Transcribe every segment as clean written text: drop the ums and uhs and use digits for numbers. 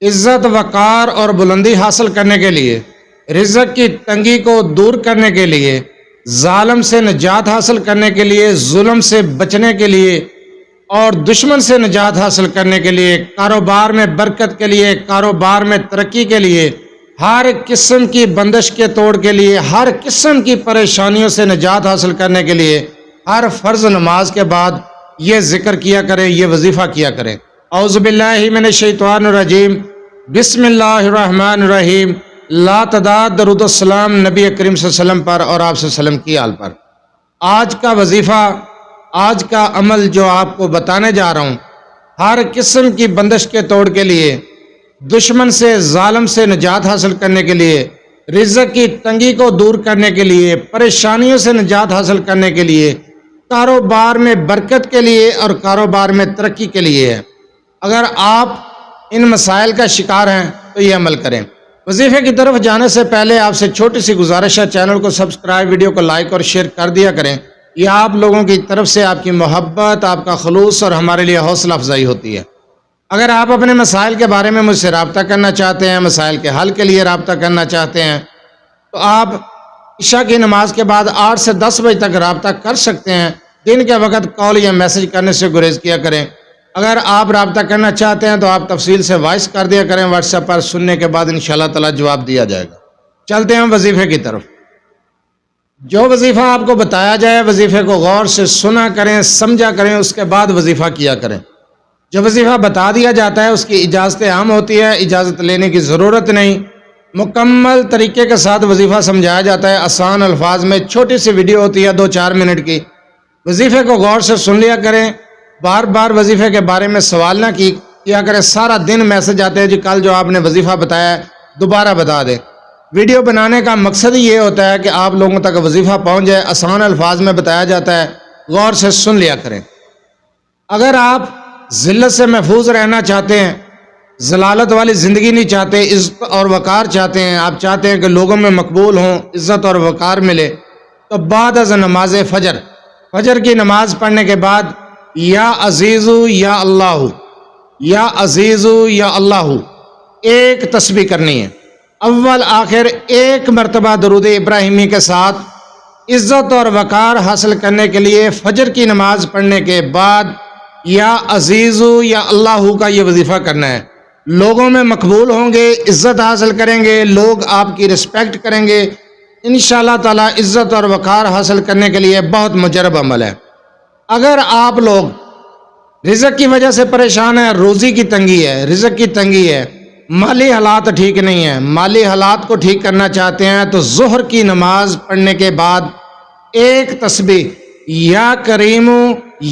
عزت وقار اور بلندی حاصل کرنے کے لیے، رزق کی تنگی کو دور کرنے کے لیے، ظالم سے نجات حاصل کرنے کے لیے، ظلم سے بچنے کے لیے اور دشمن سے نجات حاصل کرنے کے لیے، کاروبار میں برکت کے لیے، کاروبار میں ترقی کے لیے، ہر قسم کی بندش کے توڑ کے لیے، ہر قسم کی پریشانیوں سے نجات حاصل کرنے کے لیے ہر فرض نماز کے بعد یہ ذکر کیا کریں، یہ وظیفہ کیا کریں۔ اعوذ باللہ من الشیطان الرجیم، بسم اللہ الرحمن الرحیم۔ لا تعداد درود السلام نبی کریم صلی اللہ علیہ وسلم پر اور آپ صلی اللہ علیہ وسلم کی آل پر۔ آج کا وظیفہ، آج کا عمل جو آپ کو بتانے جا رہا ہوں، ہر قسم کی بندش کے توڑ کے لیے، دشمن سے، ظالم سے نجات حاصل کرنے کے لیے، رزق کی تنگی کو دور کرنے کے لیے، پریشانیوں سے نجات حاصل کرنے کے لیے، کاروبار میں برکت کے لیے اور کاروبار میں ترقی کے لیے ہے۔ اگر آپ ان مسائل کا شکار ہیں تو یہ عمل کریں۔ وظیفے کی طرف جانے سے پہلے آپ سے چھوٹی سی گزارش ہے، چینل کو سبسکرائب، ویڈیو کو لائک اور شیئر کر دیا کریں۔ یہ آپ لوگوں کی طرف سے آپ کی محبت، آپ کا خلوص اور ہمارے لیے حوصلہ افزائی ہوتی ہے۔ اگر آپ اپنے مسائل کے بارے میں مجھ سے رابطہ کرنا چاہتے ہیں، مسائل کے حل کے لیے رابطہ کرنا چاہتے ہیں، تو آپ عشاء کی نماز کے بعد 8 سے 10 بجے تک رابطہ کر سکتے ہیں۔ دن کے وقت کال یا میسج کرنے سے گریز کیا کریں۔ اگر آپ رابطہ کرنا چاہتے ہیں تو آپ تفصیل سے وائس کر دیا کریں واٹس ایپ پر، سننے کے بعد انشاءاللہ تعالی جواب دیا جائے گا۔ چلتے ہیں وظیفے کی طرف۔ جو وظیفہ آپ کو بتایا جائے، وظیفے کو غور سے سنا کریں، سمجھا کریں، اس کے بعد وظیفہ کیا کریں۔ جو وظیفہ بتا دیا جاتا ہے اس کی اجازت عام ہوتی ہے، اجازت لینے کی ضرورت نہیں۔ مکمل طریقے کے ساتھ وظیفہ سمجھایا جاتا ہے، آسان الفاظ میں، چھوٹی سی ویڈیو ہوتی ہے 2-4 منٹ کی۔ وظیفے کو غور سے سن لیا کریں، بار بار وظیفے کے بارے میں سوال نہ کیا کریں۔ سارا دن میسج آتے ہیں جی کل جو آپ نے وظیفہ بتایا ہے دوبارہ بتا دیں۔ ویڈیو بنانے کا مقصد ہی یہ ہوتا ہے کہ آپ لوگوں تک وظیفہ پہنچ جائے، آسان الفاظ میں بتایا جاتا ہے، غور سے سن لیا کریں۔ اگر آپ ذلت سے محفوظ رہنا چاہتے ہیں، ذلالت والی زندگی نہیں چاہتے، عزت اور وقار چاہتے ہیں، آپ چاہتے ہیں کہ لوگوں میں مقبول ہوں، عزت اور وقار ملے، تو بعد از نماز فجر کی نماز پڑھنے کے بعد یا عزیزو یا اللہ، یا عزیزو یا اللہ ایک تسبیح کرنی ہے۔ اول آخر ایک مرتبہ درود ابراہیمی کے ساتھ عزت اور وقار حاصل کرنے کے لیے فجر کی نماز پڑھنے کے بعد یا عزیزو یا اللہ کا یہ وظیفہ کرنا ہے۔ لوگوں میں مقبول ہوں گے، عزت حاصل کریں گے، لوگ آپ کی رسپیکٹ کریں گے۔ انشاءاللہ تعالی عزت اور وقار حاصل کرنے کے لیے بہت مجرب عمل ہے۔ اگر آپ لوگ رزق کی وجہ سے پریشان ہیں، روزی کی تنگی ہے، رزق کی تنگی ہے، مالی حالات ٹھیک نہیں ہیں، مالی حالات کو ٹھیک کرنا چاہتے ہیں، تو ظہر کی نماز پڑھنے کے بعد ایک تسبیح یا کریم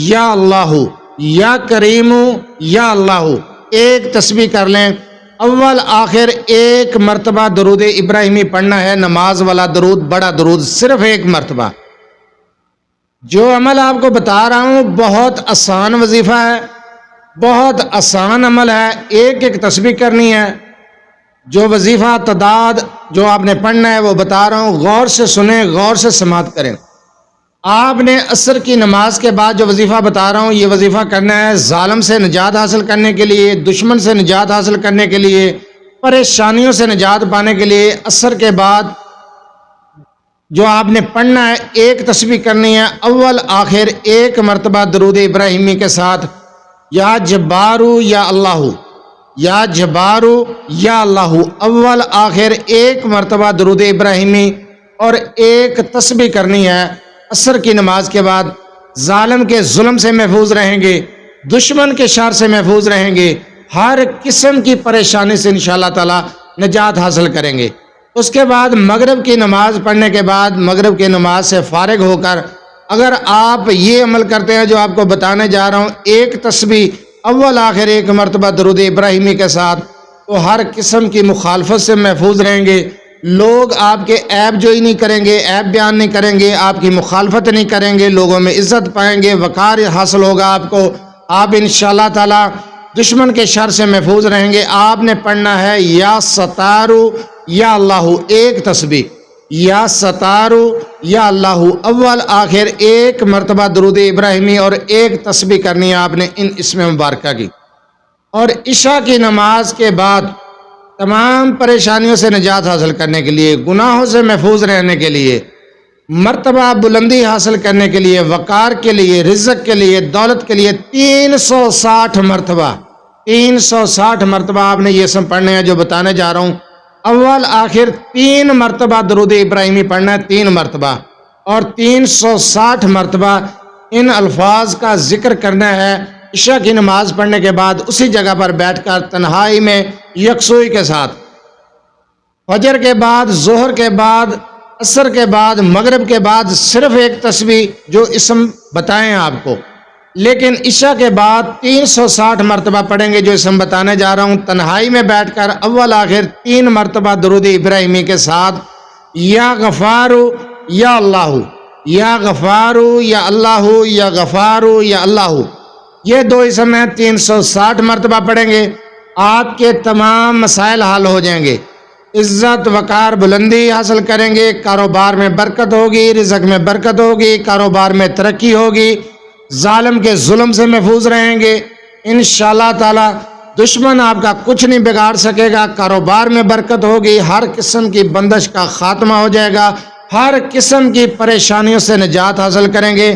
یا اللہ، یا کریم یا اللہ ایک تسبیح کر لیں۔ اول آخر ایک مرتبہ درود ابراہیمی پڑھنا ہے، نماز والا درود، بڑا درود، صرف ایک مرتبہ۔ جو عمل آپ کو بتا رہا ہوں بہت آسان وظیفہ ہے، بہت آسان عمل ہے، ایک ایک تسبیح کرنی ہے۔ جو وظیفہ تعداد جو آپ نے پڑھنا ہے وہ بتا رہا ہوں، غور سے سنیں، غور سے سماعت کریں۔ آپ نے عصر کی نماز کے بعد جو وظیفہ بتا رہا ہوں یہ وظیفہ کرنا ہے ظالم سے نجات حاصل کرنے کے لیے، دشمن سے نجات حاصل کرنے کے لیے، پریشانیوں سے نجات پانے کے لیے۔ عصر کے بعد جو آپ نے پڑھنا ہے ایک تسبیح کرنی ہے، اول آخر ایک مرتبہ درود ابراہیمی کے ساتھ یا جبارو یا اللہ، یا جبارو یا اللہ، اول آخر ایک مرتبہ درود ابراہیمی اور ایک تسبیح کرنی ہے۔ عصر کی نماز کے بعد ظالم کے ظلم سے محفوظ رہیں گے، دشمن کے شر سے محفوظ رہیں گے، ہر قسم کی پریشانی سے انشاءاللہ تعالی نجات حاصل کریں گے۔ اس کے بعد مغرب کی نماز پڑھنے کے بعد، مغرب کی نماز سے فارغ ہو کر اگر آپ یہ عمل کرتے ہیں جو آپ کو بتانے جا رہا ہوں، ایک تسبیح اول آخر ایک مرتبہ درود ابراہیمی کے ساتھ، تو ہر قسم کی مخالفت سے محفوظ رہیں گے۔ لوگ آپ کے عیب جوئی نہیں کریں گے، عیب بیان نہیں کریں گے، آپ کی مخالفت نہیں کریں گے، لوگوں میں عزت پائیں گے، وقار حاصل ہوگا آپ کو۔ آپ انشاءاللہ تعالی دشمن کے شر سے محفوظ رہیں گے۔ آپ نے پڑھنا ہے یا ستارو یا اللہ ایک تسبیح، یا ستارو یا اللہ اول آخر ایک مرتبہ درود ابراہیمی اور ایک تسبیح کرنی ہے آپ نے ان اسم مبارکہ کی۔ اور عشاء کی نماز کے بعد تمام پریشانیوں سے نجات حاصل کرنے کے لیے، گناہوں سے محفوظ رہنے کے لیے، مرتبہ بلندی حاصل کرنے کے لیے، وقار کے لیے، رزق کے لیے، دولت کے لیے 360 مرتبہ 360 مرتبہ آپ نے یہ سب پڑھنے ہیں جو بتانے جا رہا ہوں۔ اول آخر 3 مرتبہ درود ابراہیمی پڑھنا ہے، 3 مرتبہ، اور 360 مرتبہ ان الفاظ کا ذکر کرنا ہے عشاء کی نماز پڑھنے کے بعد، اسی جگہ پر بیٹھ کر تنہائی میں یکسوئی کے ساتھ، فجر کے بعد، ظہر کے بعد، عصر کے بعد، مغرب کے بعد صرف ایک تسبیح جو اسم بتائیں آپ کو، لیکن عشاء کے بعد 360 مرتبہ پڑھیں گے جو اسم بتانے جا رہا ہوں، تنہائی میں بیٹھ کر اول آخر 3 مرتبہ درود ابراہیمی کے ساتھ، یا غفارو یا اللہ، یا غفارو یا اللہ، یا غفارو یا اللہ، یہ 2 اسم ہیں، 360 مرتبہ پڑھیں گے، آپ کے تمام مسائل حل ہو جائیں گے، عزت وقار بلندی حاصل کریں گے، کاروبار میں برکت ہوگی، رزق میں برکت ہوگی، کاروبار میں ترقی ہوگی، ظالم کے ظلم سے محفوظ رہیں گے انشاءاللہ تعالی، دشمن آپ کا کچھ نہیں بگاڑ سکے گا، کاروبار میں برکت ہوگی، ہر قسم کی بندش کا خاتمہ ہو جائے گا، ہر قسم کی پریشانیوں سے نجات حاصل کریں گے۔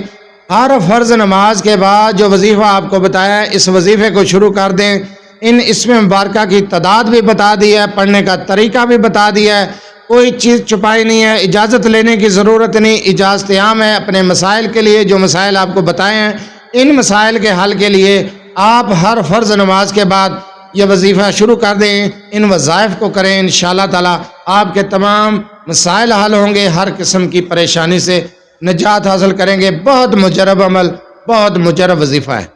ہر فرض نماز کے بعد جو وظیفہ آپ کو بتایا ہے، اس وظیفے کو شروع کر دیں۔ ان اسم مبارکہ کی تعداد بھی بتا دی ہے، پڑھنے کا طریقہ بھی بتا دیا ہے، کوئی چیز چھپائی نہیں ہے، اجازت لینے کی ضرورت نہیں، اجازت عام ہے اپنے مسائل کے لیے، جو مسائل آپ کو بتائے ہیں ان مسائل کے حل کے لیے آپ ہر فرض نماز کے بعد یہ وظیفہ شروع کر دیں، ان وظائف کو کریں، انشاءاللہ تعالی آپ کے تمام مسائل حل ہوں گے، ہر قسم کی پریشانی سے نجات حاصل کریں گے۔ بہت مجرب عمل، بہت مجرب وظیفہ ہے۔